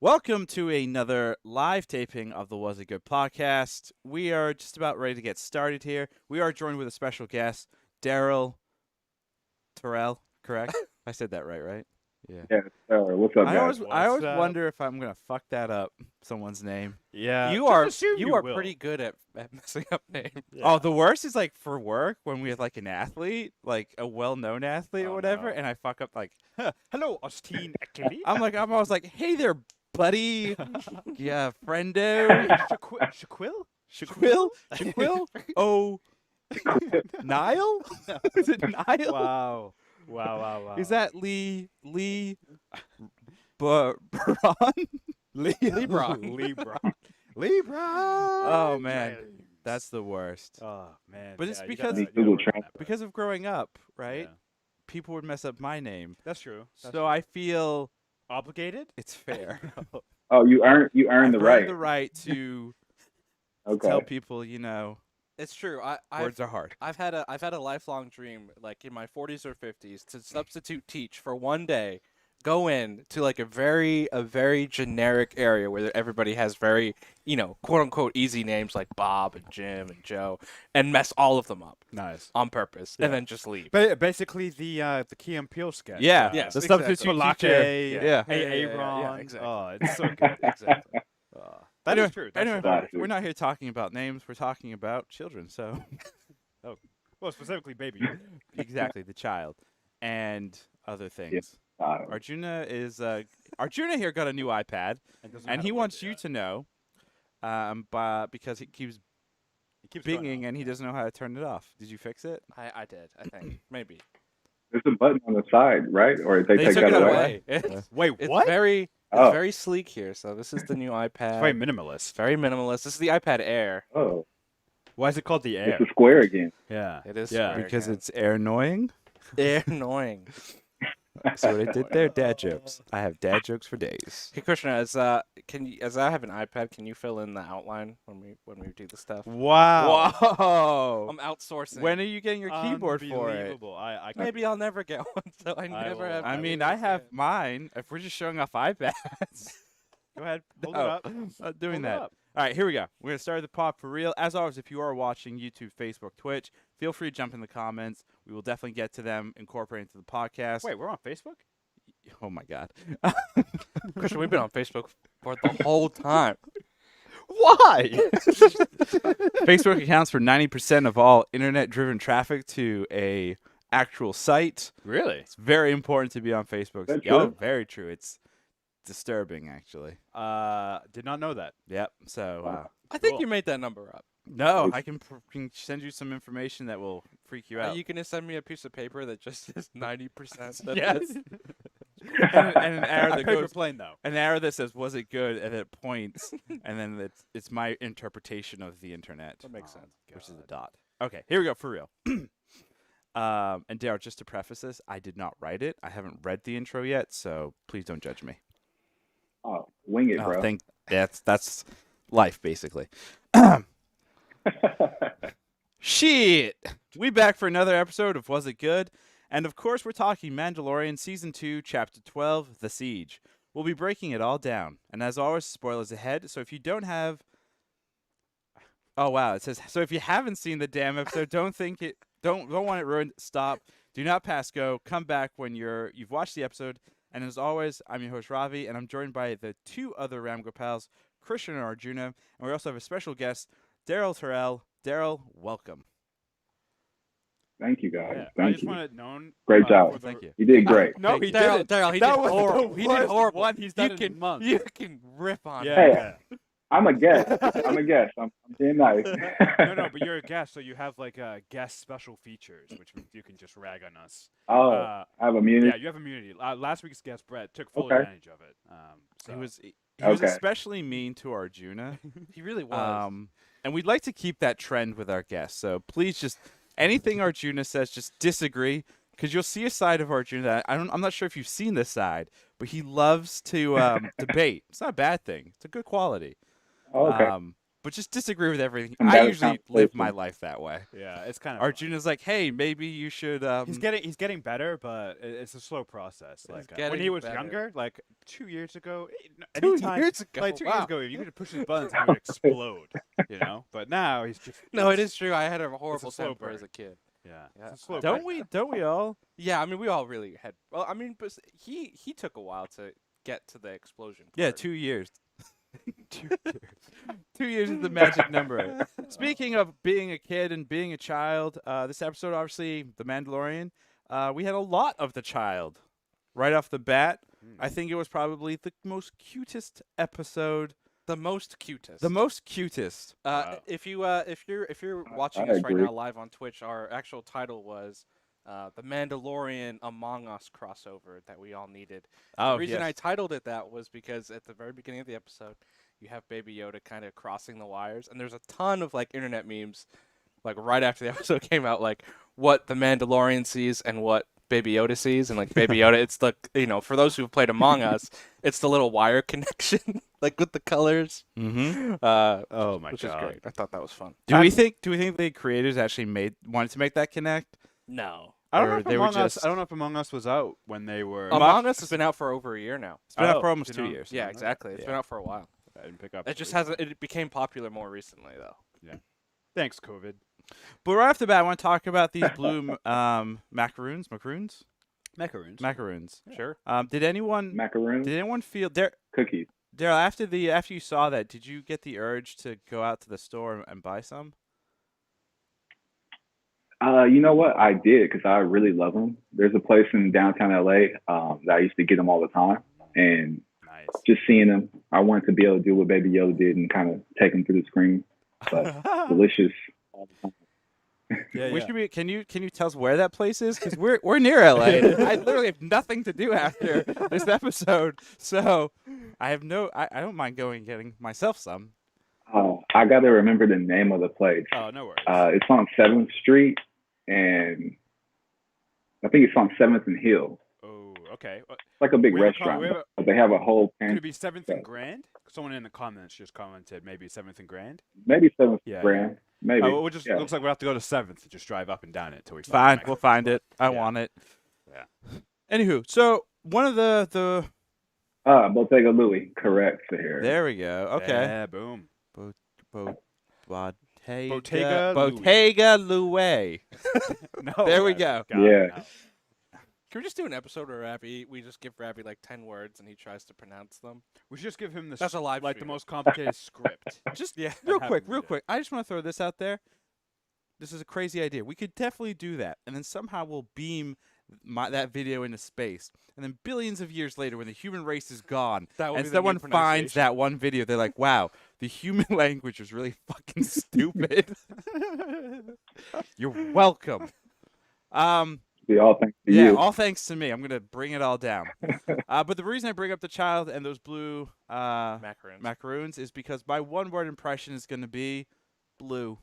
Welcome to another live taping of the Was It Good podcast. We are just about ready to get started here. We are joined with a special guest, Daryl Terrell, correct? I said that right? Yeah. Yeah, what's up, I guys? always wonder if I'm gonna fuck that up, someone's name. Yeah, You just are assume you are will. pretty good at messing up names. Yeah. Oh, the worst is like for work when we have like an athlete, like a well-known athlete or Oh, whatever, no. and I fuck up like Hello, Austin Achilles. I'm always like, hey there, buddy, yeah, friendo, Shaquille? Shaquille, oh, Niall, is it Niall? Wow. Is that Lee Braun? LeBron. Oh man, that's the worst. Oh man. But it's you because- gotta- you Google gotta work on that, Because of growing up, right? Yeah. People would mess up my name, That's true. so I feel Obligated? it's fair. Oh, you earned the I've earned right. the right to Okay. tell people, It's true. words are hard. I've had a lifelong dream, like in my 40s or 50s, to substitute teach for one day. Go in to like a very generic area where everybody has very, quote unquote easy names like Bob and Jim and Joe, and mess all of them up Nice. on purpose, Yeah. and then just leave. Basically the Key and Peele sketch. Yeah, Yes, the exactly. substitute Malachi, teacher. Yeah. Hey, Yeah, Aaron. exactly. Oh, it's so good. Exactly. That Anyway- is true. That's Anyway, Classic. we're not here talking about names. We're talking about children. So well, specifically baby. exactly, the child and other things. Uh, Arjuna here got a new iPad, and he wants you to know, because it keeps going binging on. and he doesn't know how to turn it off. Did you fix it? I did. I think maybe there's a button on the side, right? Or they take took that it away? away. It's, Wait, it's what? very Oh. very sleek here. So this is the new iPad. It's very minimalist. Very minimalist. This is the iPad Air. Oh, Why is it called the Air? it's a square again. Yeah. It is Yeah. square. Because again. it's air annoying. They're annoying. See what I did there? Dad jokes. I have dad jokes for days. Hey Krishna, as I have an iPad, can you fill in the outline when we do the stuff? Wow. Whoa! I'm outsourcing. When are you getting your keyboard for it? Unbelievable. I Maybe I'll never get one, so I I never will- have. I to mean, do I this have yet. mine. If we're just showing off iPads, Go ahead. Hold no, it up. not doing Hold it that. up. All right, here we go. We're gonna start the pop for real. As always, if you are watching YouTube, Facebook, Twitch, feel free to jump in the comments. We will definitely get to them, incorporate into the podcast. Wait, we're on Facebook? Oh my God. Krishna, we've been on Facebook for the whole time. Why? Facebook accounts for 90% of all internet-driven traffic to a actual site. Really? It's very important to be on Facebook. That's Oh, true. very true. It's disturbing, actually. Did not know that. Yep. So, Wow. I think Cool. you made that number up. no, I can send you some information that will freak you Are out. you gonna send me a piece of paper that just says 90%? Yes. and an arrow A that paper goes, plane, though. an arrow that says "Was it good?" and it points, and then it's my interpretation of the internet, That makes sense. which is a dot. Okay, here we go for real. And Daryl, just to preface this, I did not write it. I haven't read the intro yet, so please don't judge me. Oh, wing it, bro. That's life basically. Shit! We back for another episode of Was It Good? And of course, we're talking Mandalorian Season 2, Chapter 12, The Siege. We'll be breaking it all down. And as always, spoilers ahead. So if you don't have... Oh, wow. It says, so if you haven't seen the damn episode, don't want it ruined, stop. Do not pass go. Come back when you've watched the episode. And as always, I'm your host, Ravi, and I'm joined by the two other Ramgo pals, Christian and Arjuna. And we also have a special guest, Daryl Terrell. Daryl, welcome. Thank you, guys. Yeah, I Thank just you. want it known. Great job. for the- Thank you. You did great. No, Thank he you. didn't. Daryl, he That did was horrible. the He did worst horrible. one he's done You in can months. you can rip on Yeah. him. Hey. I'm a guest. I'm being nice. No, but you're a guest, so you have like guest special features, which you can just rag on us. Oh, Uh, I have immunity. yeah, you have immunity. Last week's guest, Brett, took full Okay. advantage of it. So. He was Okay. especially mean to Arjuna. He really was. And we'd like to keep that trend with our guests. So please just anything Arjuna says, just disagree. Because you'll see a side of Arjuna that I'm not sure if you've seen this side, but he loves to debate. It's not a bad thing. It's a good quality. Oh, okay. but just disagree with everything. I Combative usually live my conversation. life that way. Yeah, it's kind of. Arjuna's like, hey, maybe you should. He's getting better, but it's a slow process. Like when he getting was better. younger, like 2 years ago, 2 anytime- years ago, like 2 wow. years ago, you could push his buttons and he would explode. But now he's just. No, it is true. I had a horrible slow temper burn. as a kid. Yeah. Yeah. It's a slow don't burn. we all? Yeah, I mean, we all really had. Well, I mean, but he took a while to get to the explosion. Yeah, part. 2 years. 2 years. 2 years is the magic number. Speaking of being a kid and being a child, this episode, obviously, The Mandalorian, we had a lot of the child right off the bat. I think it was probably the most cutest episode. The most cutest. The most cutest. Wow. If you're watching I this right agree. now live on Twitch, our actual title was the Mandalorian Among Us crossover that we all needed. Oh, The reason yes. I titled it that was because at the very beginning of the episode, you have Baby Yoda kind of crossing the wires, and there's a ton of like internet memes, like right after the episode came out, like what the Mandalorian sees and what Baby Yoda sees, and like Baby Yoda, it's the for those who've played Among Us, it's the little wire connection, like with the colors. Mm-hmm. Oh my Which god. is great. I thought that was fun. Do we think the creators actually wanted to make that connect? No. I don't Or know if they were Among Us. just- I don't know if Among Us was out when they were. Among Us has been out for over a year now. It's been out Oh, for almost you 2 know, years. Yeah, exactly. It's Yeah. been out for a while. I didn't pick up. It just recently. hasn't. It became popular more recently, though. Thanks, COVID. But right off the bat, I want to talk about these blue macaroons. Macaroons. Sure. Did anyone Macaroons, feel there? cookies. Daryl, after you saw that, did you get the urge to go out to the store and buy some? You know what? I did because I really love them. There's a place in downtown LA that I used to get them all the time, and Nice. just seeing them, I wanted to be able to do what Baby Yoda did and kind of take them through the screen. But delicious. all the time. Yeah, We yeah. should be. Can you tell us where that place is? Because we're near LA. I literally have nothing to do after this episode, so I don't mind going and getting myself some. I got to remember the name of the place. Oh, no worries. It's on 7th Street, and I think it's on 7th and Hill. Oh, okay. It's like a big We have a restaurant. we have a- but they have a whole Could it pan, be 7th and Grand? Someone in the comments just commented maybe 7th and Grand. maybe 7th Yeah, Grand, maybe. We'll just yeah. looks like we'll have to go to 7th and just drive up and down it until we Fine, find we'll find it. I Yeah. want it. Yeah. Anywho, so one of the Bottega Louie, correct, Sahir. there we go. Okay. Yeah, boom. Bottega Louie. Bottega Louie. No. There we God, go. God, Yeah. no. Can we just do an episode where we just give Ravi like 10 words and he tries to pronounce them? We should just give him the That's a live like the stream. most complicated script. Just Yeah. real have quick, him real do it. quick. I just want to throw this out there. This is a crazy idea. We could definitely do that, and then somehow we'll beam that video into space, and then billions of years later, when the human race is gone, That would and be the new someone finds pronunciation. that one video, they're like, "Wow, the human language is really fucking stupid." You're welcome. Be all thanks to Yeah, you. all thanks to me. I'm gonna bring it all down. But the reason I bring up the child and those blue Macaroons. macaroons is because my one-word impression is gonna be blue.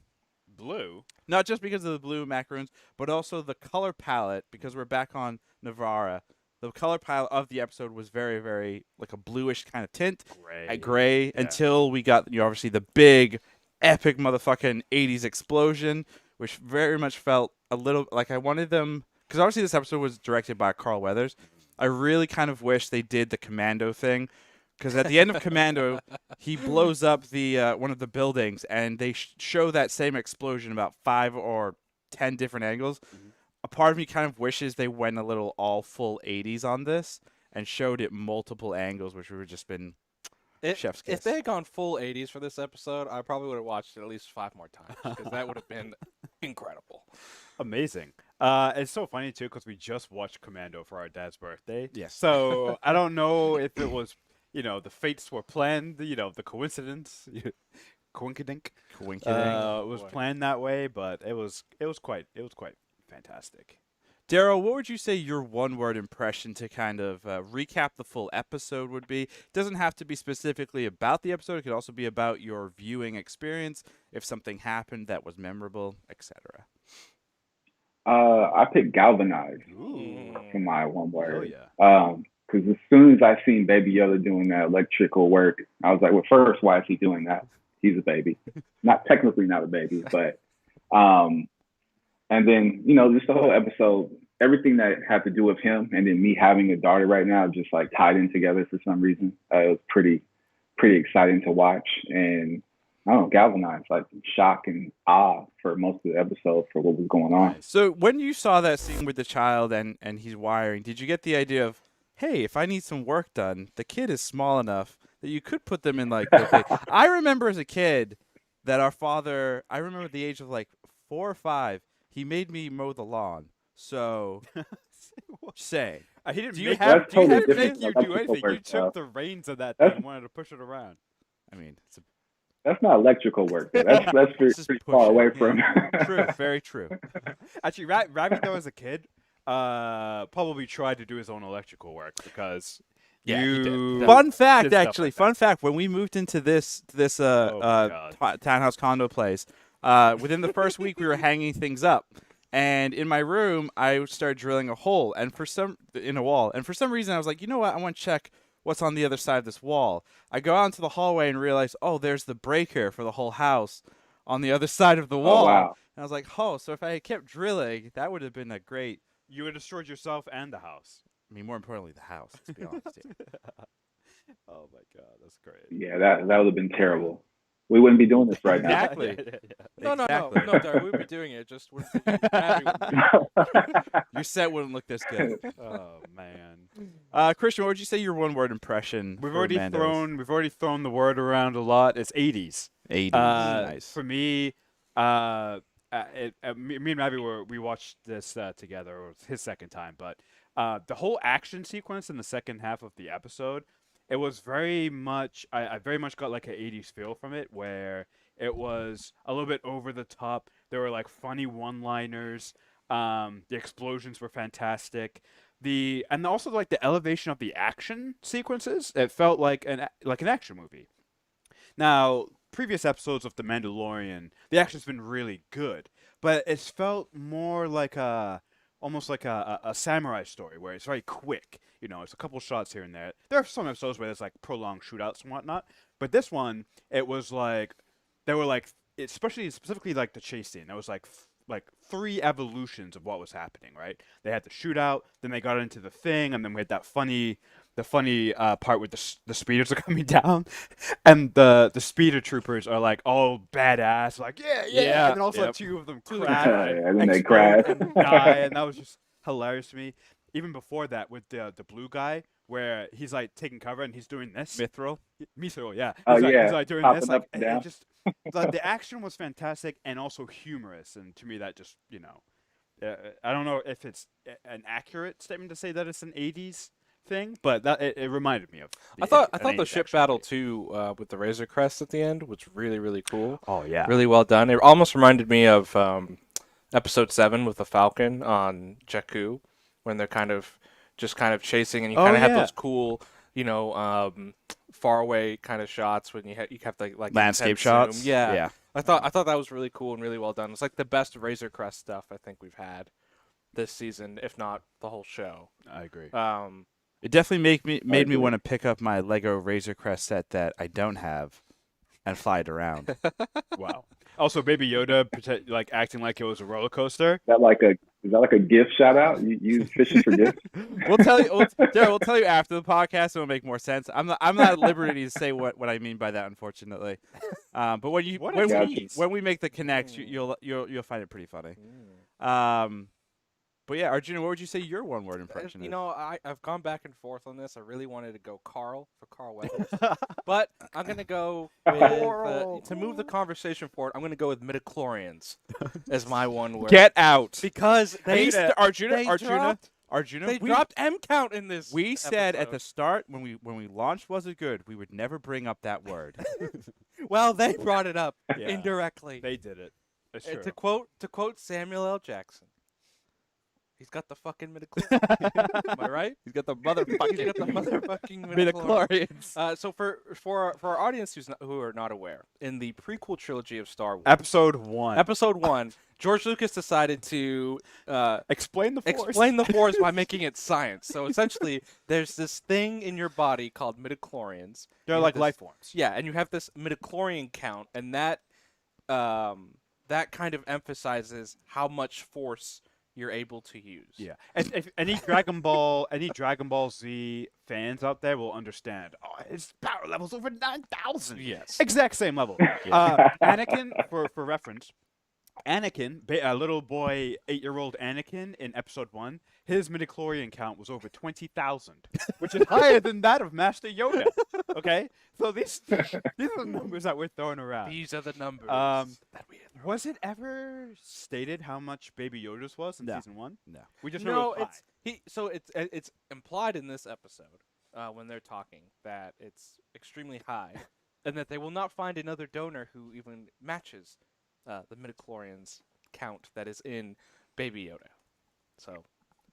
Blue. Not just because of the blue macaroons, but also the color palette, because we're back on Navarra. The color palette of the episode was very, very like a bluish kind of tint, Gray. gray, until we got obviously the big, epic motherfucking 80s explosion, which very much felt a little like I wanted them, because obviously this episode was directed by Carl Weathers. I really kind of wish they did the Commando thing. Because at the end of Commando, he blows up the one of the buildings, and they show that same explosion about 5 or 10 different angles. A part of me kind of wishes they went a little all full 80s on this and showed it multiple angles, which would have just been chef's kiss. If they had gone full 80s for this episode, I probably would have watched it at least 5 more times because that would have been incredible. Amazing. It's so funny too because we just watched Commando for our dad's birthday. Yes. So I don't know if it was, the fates were planned. The coincidence, coinkydink, was Boy. planned that way. But it was quite fantastic. Daryl, what would you say your one-word impression to kind of recap the full episode would be? It doesn't have to be specifically about the episode. It could also be about your viewing experience, if something happened that was memorable, etc. I picked galvanized Ooh. for my one Oh word. yeah. Because as soon as I seen Baby Yoda doing that electrical work, I was like, well, first, why is he doing that? he's a baby. Not technically not a baby, but and then, just the whole episode, everything that had to do with him and then me having a daughter right now just like tied in together for some reason. It was pretty exciting to watch. And I don't know, galvanized, like shock and awe for most of the episode for what was going on. So when you saw that scene with the child and he's wiring, did you get the idea of, hey, if I need some work done, the kid is small enough that you could put them in like the thing. I remember as a kid that our father, I remember at the age of like 4 or 5, he made me mow the lawn. So, say, He didn't do you make have That's totally make different you from do electrical anything. You work, took though. the reins of that That's- thing and wanted to push it around. I mean, it's That's not electrical work. Though. That's just pretty push far it, away yeah. from. True, very true. Actually, Ravi, though, as a kid, probably tried to do his own electrical work because Yeah, he did. you. Fun fact, did stuff actually, like fun fact. When we moved into this Oh my God. townhouse condo place, within the first week we were hanging things up, and in my room I started drilling a hole, and in a wall, and for some reason I was like, you know what, I want to check what's on the other side of this wall. I go out into the hallway and realize, oh, there's the breaker for the whole house on the other side of the wall. Oh, wow. And I was like, oh, so if I had kept drilling, that would have been a great. You would have destroyed yourself and the house. I mean, more importantly, the house. To be honest, yeah. Oh my God, that's great. Yeah, that would have been terrible. We wouldn't be doing this right now. Exactly. No, Exactly. no, Daryl, we'd be doing it. Just Abby wouldn't be. Your set wouldn't look this good. Oh man. Christian, what would you say your one-word impression? We've for already Mando thrown the word around a lot. It's 80s. is? 80s. Nice. For me, me and Ravi we watched this together. It was his second time, but the whole action sequence in the second half of the episode, it was very much. I very much got like an 80s feel from it, where it was a little bit over the top. There were like funny one-liners. The explosions were fantastic. And also like the elevation of the action sequences. It felt like an action movie. Now, previous episodes of The Mandalorian, the action's been really good, but it's felt more like almost like a samurai story where it's very quick. It's a couple shots here and there. There are some episodes where there's like prolonged shootouts and whatnot, but this one, it was like there were like specifically like the chase scene. There was like 3 evolutions of what was happening. Right? They had the shootout, then they got into the thing, and then we had that funny part where the speeders are coming down, and the speeder troopers are like all badass, like yeah, and then also yep. 2 of them Yeah, crash, and then they explode crash. and die, and that was just hilarious to me. Even before that, with the blue guy, where he's like taking cover and he's doing this. Mithril. Mithril, yeah. Oh, He's yeah, like doing popping this, up like and and it down. just like, the action was fantastic and also humorous, and to me that just I don't know if it's an accurate statement to say that it's an 80s thing, but that it reminded me of. I thought an the 80s ship action battle movie. too, with the Razor Crest at the end, was really, really cool. Oh yeah. Really well done. It almost reminded me of episode 7 with the Falcon on Jakku, when they're kind of chasing, and you kind of have yeah. those cool, far away kind of shots when you have like Landscape intense shots. zoom. Yeah. Yeah. I thought that was really cool and really well done. It's like the best Razor Crest stuff I think we've had this season, if not the whole show. I agree. It definitely made me agree. want to pick up my Lego Razor Crest set that I don't have and fly it around. Wow. Also, Baby Yoda like acting like it was a roller coaster. Is that like a gift shout out? You fishing for gifts? We'll tell you, Daryl. We'll tell you after the podcast. It'll make more sense. I'm not at liberty to say what I mean by that, unfortunately. But when we make the connect, you'll find it pretty funny. But yeah, Arjuna, what would you say your one-word impression is? I've gone back and forth on this. I really wanted to go Carl Weathers, but I'm gonna go with to move the conversation forward. I'm gonna go with midichlorians as my one word. Get out. Because they Arjuna, they dropped M count in this. We said at the episode. start when we launched Was It Good, we would never bring up that word. Well, they brought it up Yeah. indirectly. They did it. It's true. To quote Samuel L. Jackson, he's got the fucking midichlorians. Am I right? He's got the He's got the motherfucking midichlorians. midichlorians. So for our audience who are not aware, in the prequel trilogy of Star Wars, Episode 1. Episode 1, George Lucas decided to Explain the Force. explain the Force by making it science. So essentially, there's this thing in your body called midichlorians. They're You like have this- life forms. Yeah, and you have this midichlorian count, and that kind of emphasizes how much Force you're able to use. Yeah, and if any Dragon Ball Z fans out there will understand. Oh, his power level's over 9,000. Yes. Exact same level. Anakin, for reference, Anakin, little boy, 8-year-old Anakin in Episode 1, his midichlorian count was over 20,000, which is higher than that of Master Yoda. Okay, so these are the numbers that we're throwing around. These are the numbers that we have. Was it ever stated how much Baby Yoda's was in No. season 1? No. We just know No, it was high. it's implied in this episode when they're talking that it's extremely high, and that they will not find another donor who even matches the midichlorians count that is in Baby Yoda. So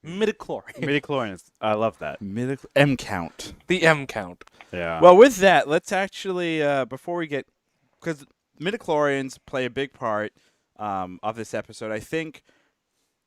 midichlorian, Midichlorians. I love that. M count. the M count. Yeah. Well, with that, let's actually before we get, because midichlorians play a big part of this episode. I think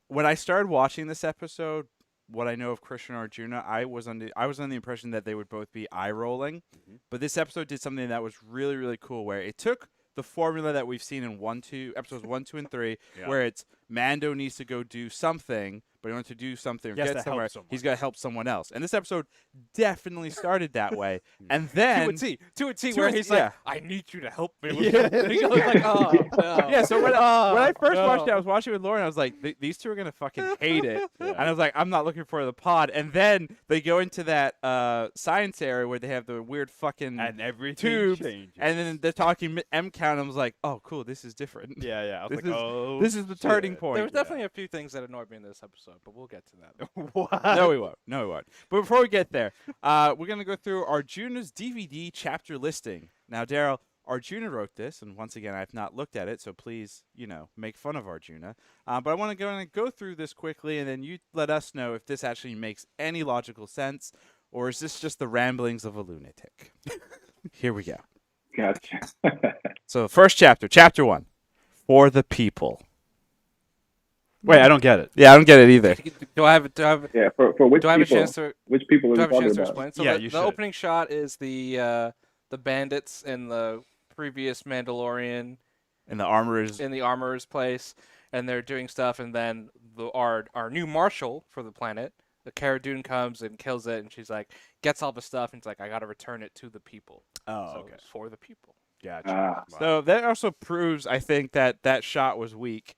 when I started watching this episode, what I know of Christian and Arjuna, I was under the impression that they would both be eye rolling, but this episode did something that was really, really cool, where it took the formula that we've seen in episodes 1, 2, and 3, Yeah. where it's Mando needs to go do something, but in order to do something or He has to get help somewhere, someone. he's got to help someone else. And this episode definitely started that way. And then To a T, To where a- he's yeah. like, I need you to help me. With Yeah. this." He goes like, oh, no. yeah, so when I first watched it, no. I was watching with Lauren. I was like, these two are gonna fucking hate it, and I was like, I'm not looking for the pod. And then they go into that science area where they have the weird fucking and everything tubes, changes. and then they're talking M count. And I was like, oh, cool, this is different. yeah, yeah. I was This like, is- oh, This is the turning shit. point. There was definitely a few things that annoyed me in this episode, but we'll get to that. What? No, we won't. No, we won't. But before we get there, we're going to go through Arjuna's DVD chapter listing. Now, Daryl, Arjuna wrote this, and once again, I've not looked at it, so please, make fun of Arjuna. But I want to go through this quickly, and then you let us know if this actually makes any logical sense, or is this just the ramblings of a lunatic? Here we go. Gotcha. So, first chapter 1, For the People. Wait, I don't get it. Yeah, I don't get it either. Do I have Yeah, for which do I have a people? chance to Which people do I are have we a chance talking to about? explain? So Yeah, the, you the should. opening shot is the bandits in the previous Mandalorian And the armorers. in the armorer's place, and they're doing stuff, and then our new marshal for the planet, the Cara Dune, comes and kills it, and she's like, gets all the stuff, and she's like, I gotta return it to the people. Oh, So okay. it's for the people. Gotcha. Ah. Wow. So that also proves, I think, that shot was weak.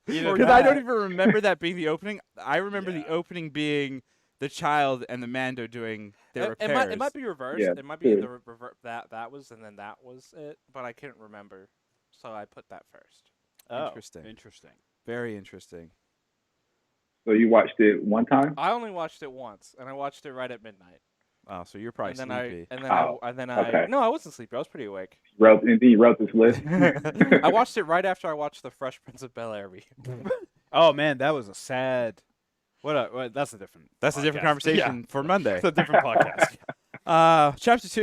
Either Because I don't that- even remember that being the opening. I remember the Yeah. opening being the child and the Mando doing their It repairs. might be reversed. Yeah, It might be true. that was, and then that was it, but I couldn't remember, so I put that first. Oh, Interesting. Interesting. Very interesting. So you watched it one time? I only watched it once, and I watched it right at midnight. Oh, so you're probably and then sleepy. Okay. no, I wasn't sleepy. I was pretty awake. Indeed, wrote this list. I watched it right after I watched the Fresh Prince of Bel-Air review. Oh man, that was a sad. What? That's a different. That's a different podcast. conversation Yeah. for Monday. It's a different podcast. Chapter 2.